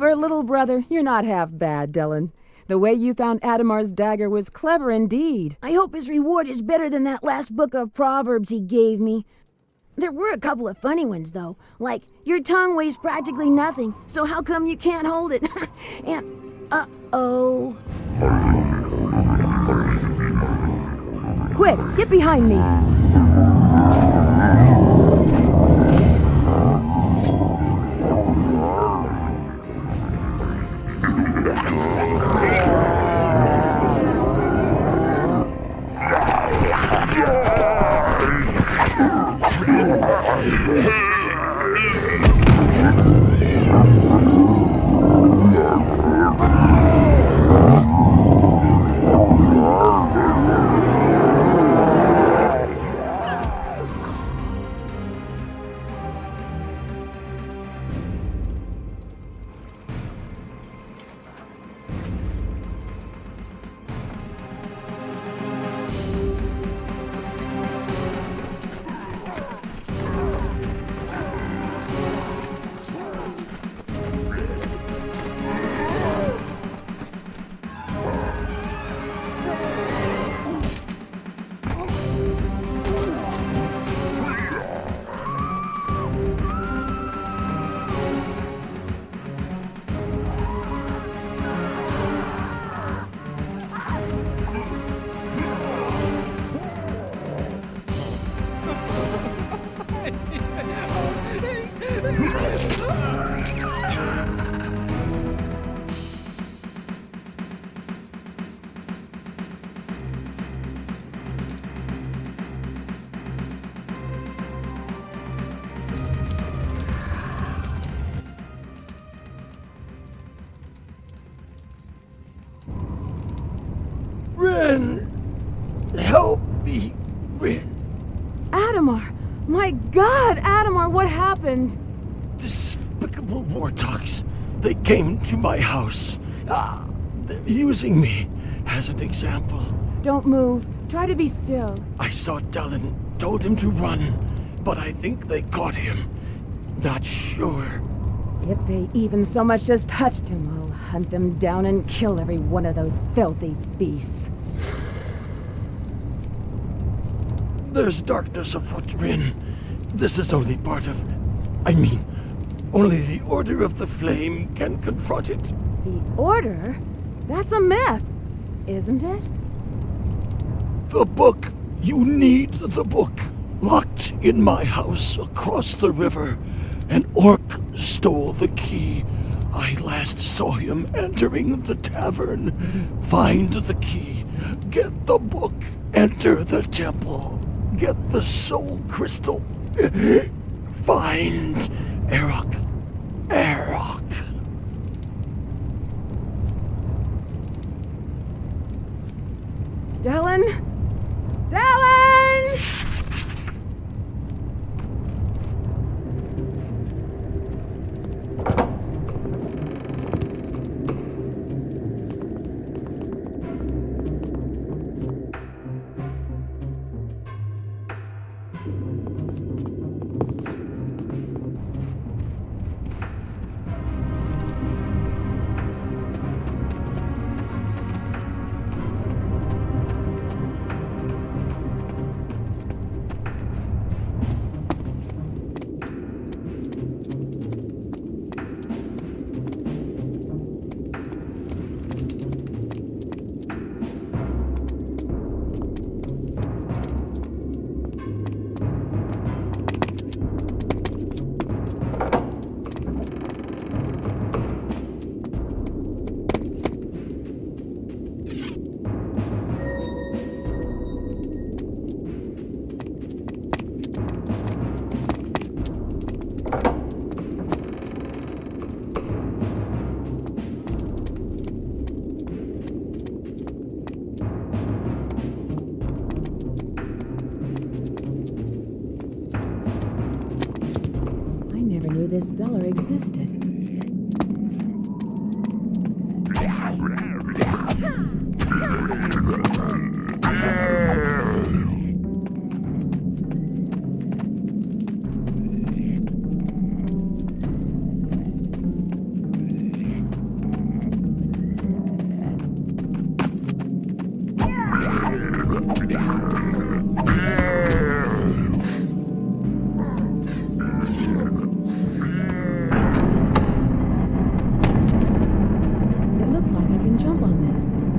For a little brother, you're not half bad, Dylan. The way you found Adamar's dagger was clever indeed. I hope his reward is better than that last book of Proverbs he gave me. There were a couple of funny ones, though. Like, your tongue weighs practically nothing, so how come you can't hold it? And, uh-oh. Quick, get behind me. Ren! Help me, Ren. Adamar! My God, Adamar, what happened? Despicable warthogs. They came to my house. They're using me as an example. Don't move. Try to be still. I saw Dylan, told him to run, but I think they caught him. Not sure. If they even so much as touched him, I'll hunt them down and kill every one of those filthy beasts. There's darkness afoot, Rin. This is only part of... only the Order of the Flame can confront it. The Order? That's a myth, isn't it? The book! You need the book! Locked in my house across the river. An orc stole the key. I last saw him entering the tavern. Find the key. Get the book. Enter the temple. Get the soul crystal. Find Erok. Dylan? Dylan! This cellar existed. us.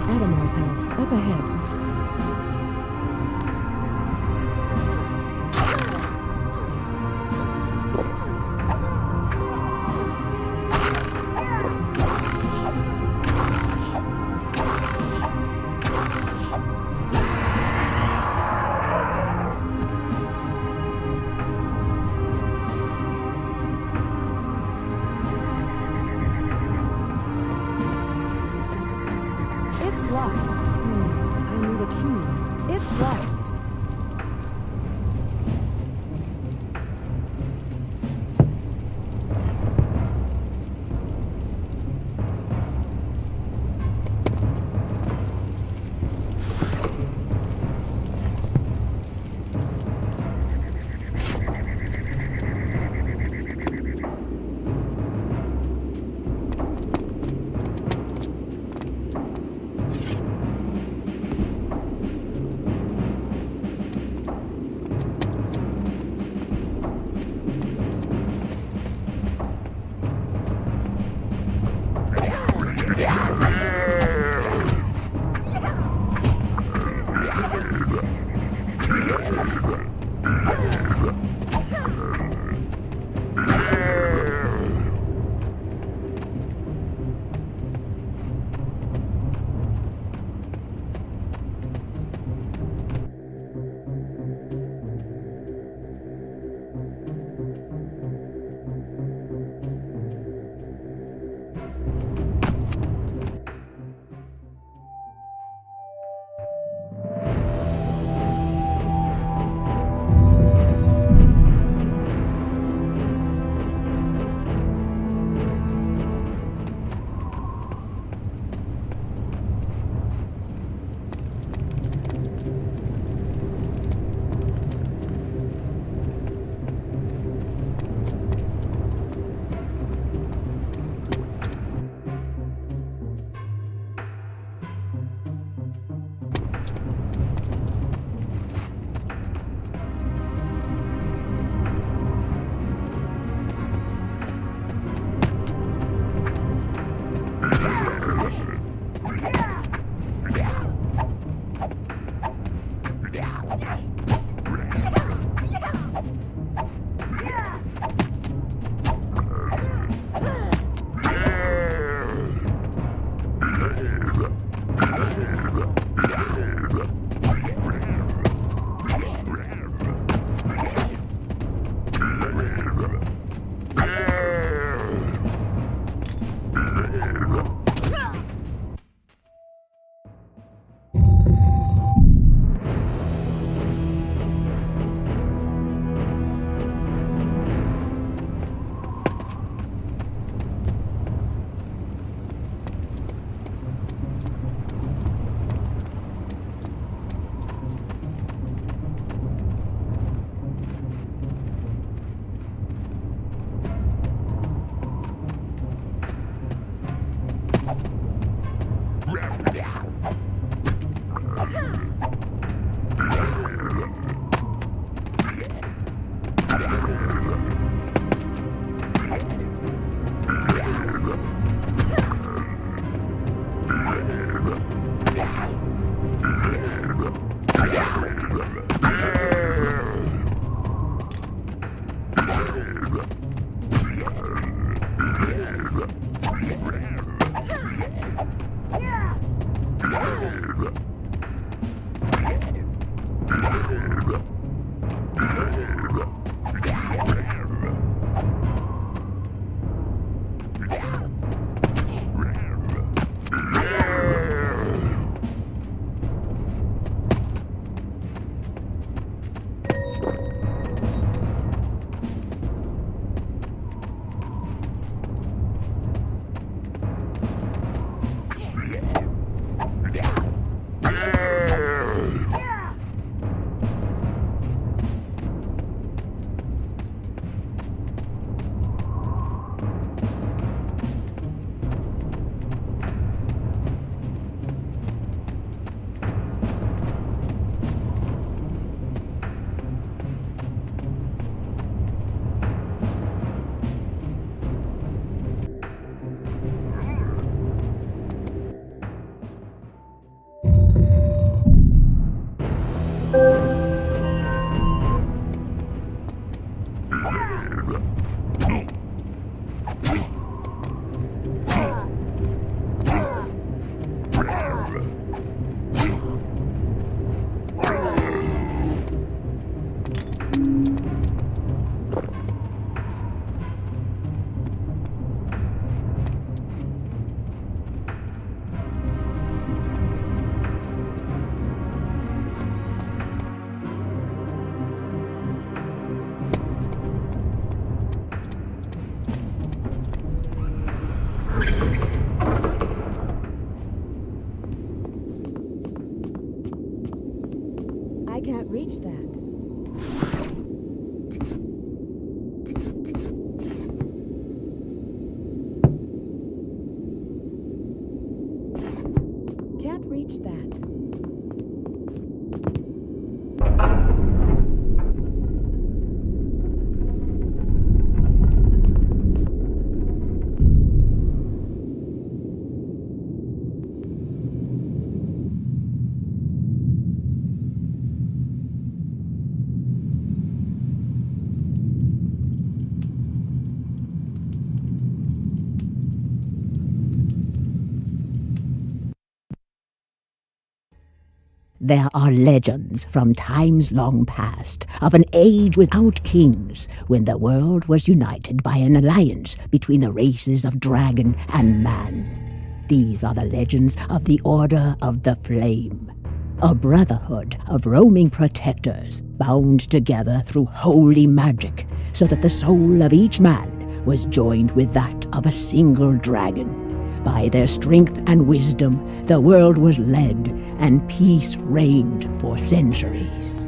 Adamar's house, up ahead. It's locked. I need a key. It's locked. reach that. Can't reach that. There are legends from times long past of an age without kings, when the world was united by an alliance between the races of dragon and man. These are the legends of the Order of the Flame, a brotherhood of roaming protectors bound together through holy magic, so that the soul of each man was joined with that of a single dragon. By their strength and wisdom, the world was led, and peace reigned for centuries.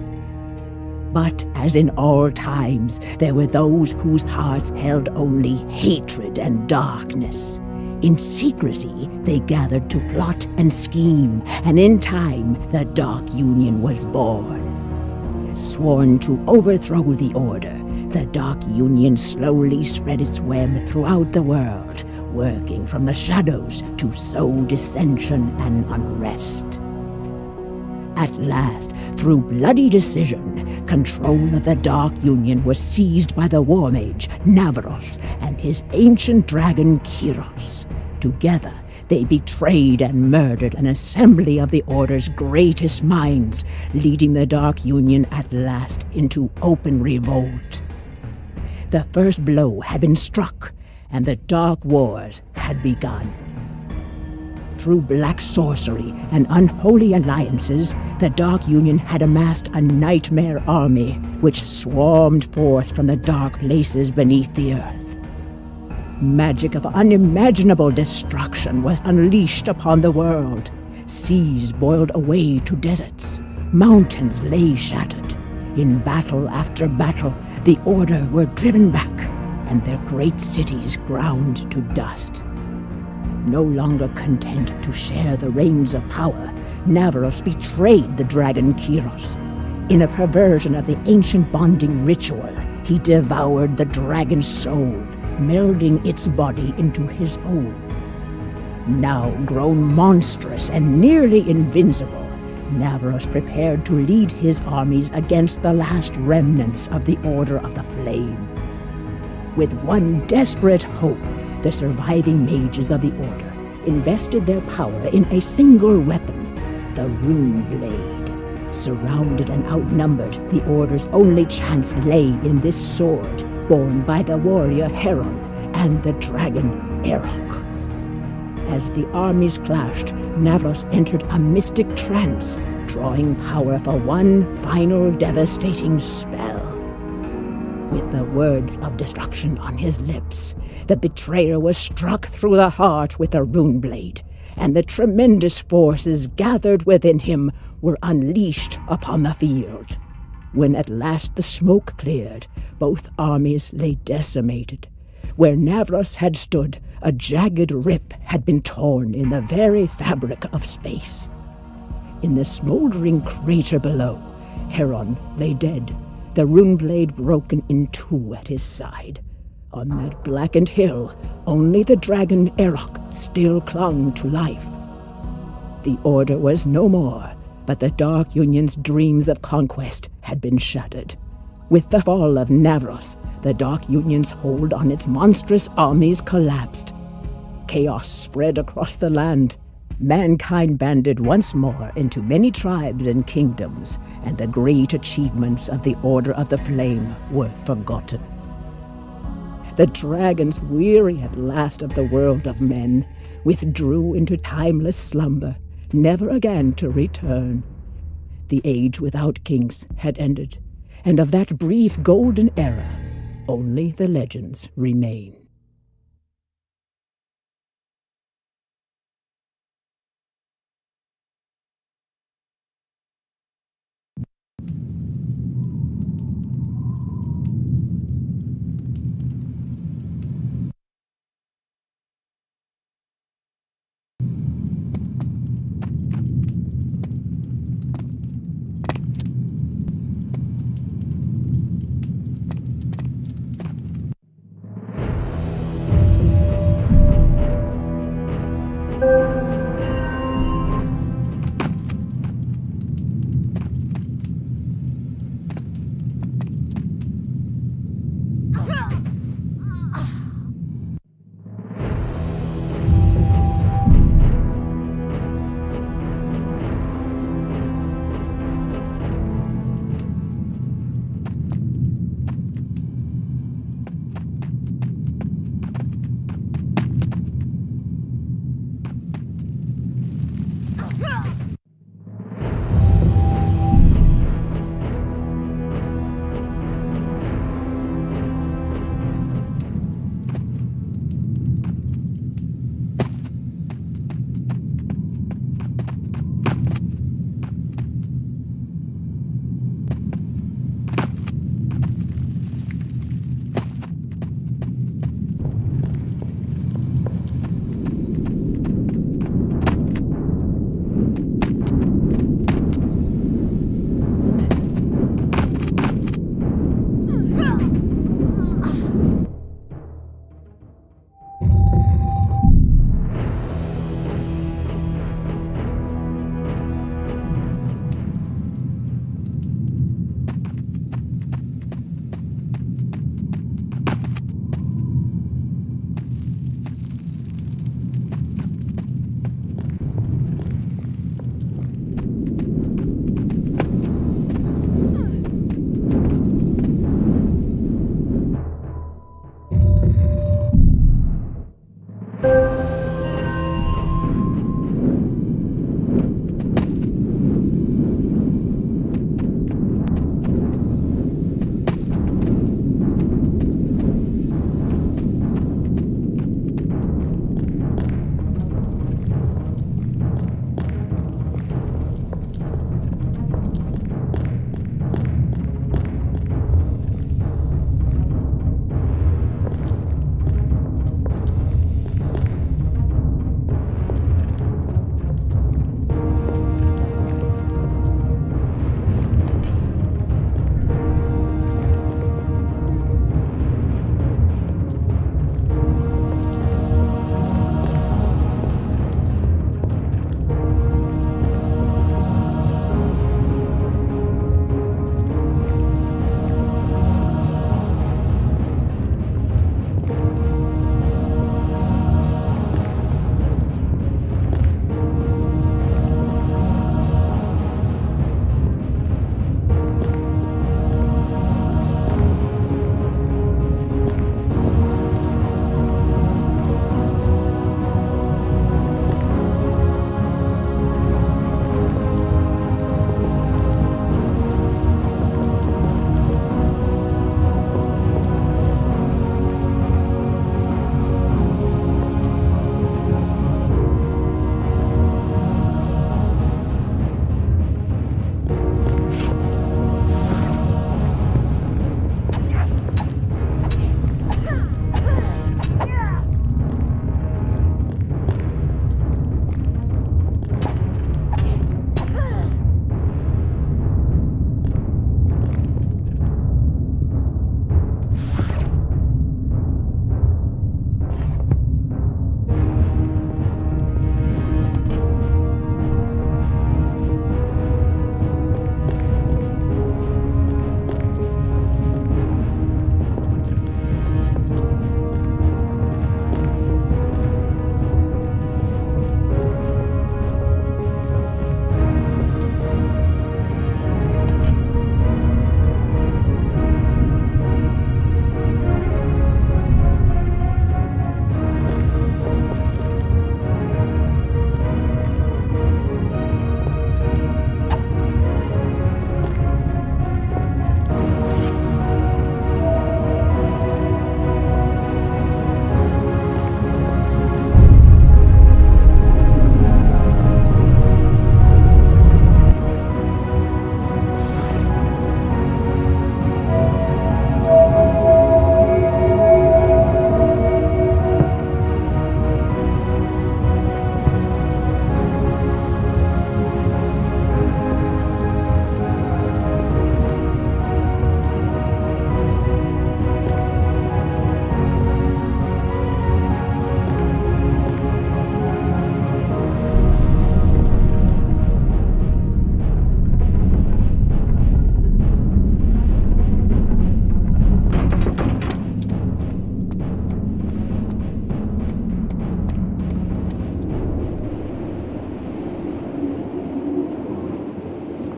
But as in all times, there were those whose hearts held only hatred and darkness. In secrecy, they gathered to plot and scheme, and in time, the Dark Union was born. Sworn to overthrow the Order, the Dark Union slowly spread its web throughout the world, working from the shadows to sow dissension and unrest. At last, through bloody decision, control of the Dark Union was seized by the war mage Navros and his ancient dragon Kyros. Together, they betrayed and murdered an assembly of the Order's greatest minds, leading the Dark Union at last into open revolt. The first blow had been struck, and the Dark Wars had begun. Through black sorcery and unholy alliances, the Dark Union had amassed a nightmare army which swarmed forth from the dark places beneath the earth. Magic of unimaginable destruction was unleashed upon the world. Seas boiled away to deserts. Mountains lay shattered. In battle after battle, the Order were driven back, and their great cities ground to dust. No longer content to share the reins of power, Navros betrayed the dragon Kyros. In a perversion of the ancient bonding ritual, he devoured the dragon's soul, melding its body into his own. Now grown monstrous and nearly invincible, Navros prepared to lead his armies against the last remnants of the Order of the Flame. With one desperate hope, the surviving mages of the Order invested their power in a single weapon, the Rune Blade. Surrounded and outnumbered, the Order's only chance lay in this sword, borne by the warrior Heron and the dragon Erok. As the armies clashed, Navros entered a mystic trance, drawing power for one final devastating spell. With the words of destruction on his lips, the betrayer was struck through the heart with a rune blade, and the tremendous forces gathered within him were unleashed upon the field. When at last the smoke cleared, both armies lay decimated. Where Navros had stood, a jagged rip had been torn in the very fabric of space. In the smoldering crater below, Heron lay dead, the rune blade broken in two at his side. On that blackened hill, only the dragon Erok still clung to life. The Order was no more, but the Dark Union's dreams of conquest had been shattered. With the fall of Navros, the Dark Union's hold on its monstrous armies collapsed. Chaos spread across the land. Mankind banded once more into many tribes and kingdoms, and the great achievements of the Order of the Flame were forgotten. The dragons, weary at last of the world of men, withdrew into timeless slumber, never again to return. The age without kings had ended, and of that brief golden era, only the legends remain.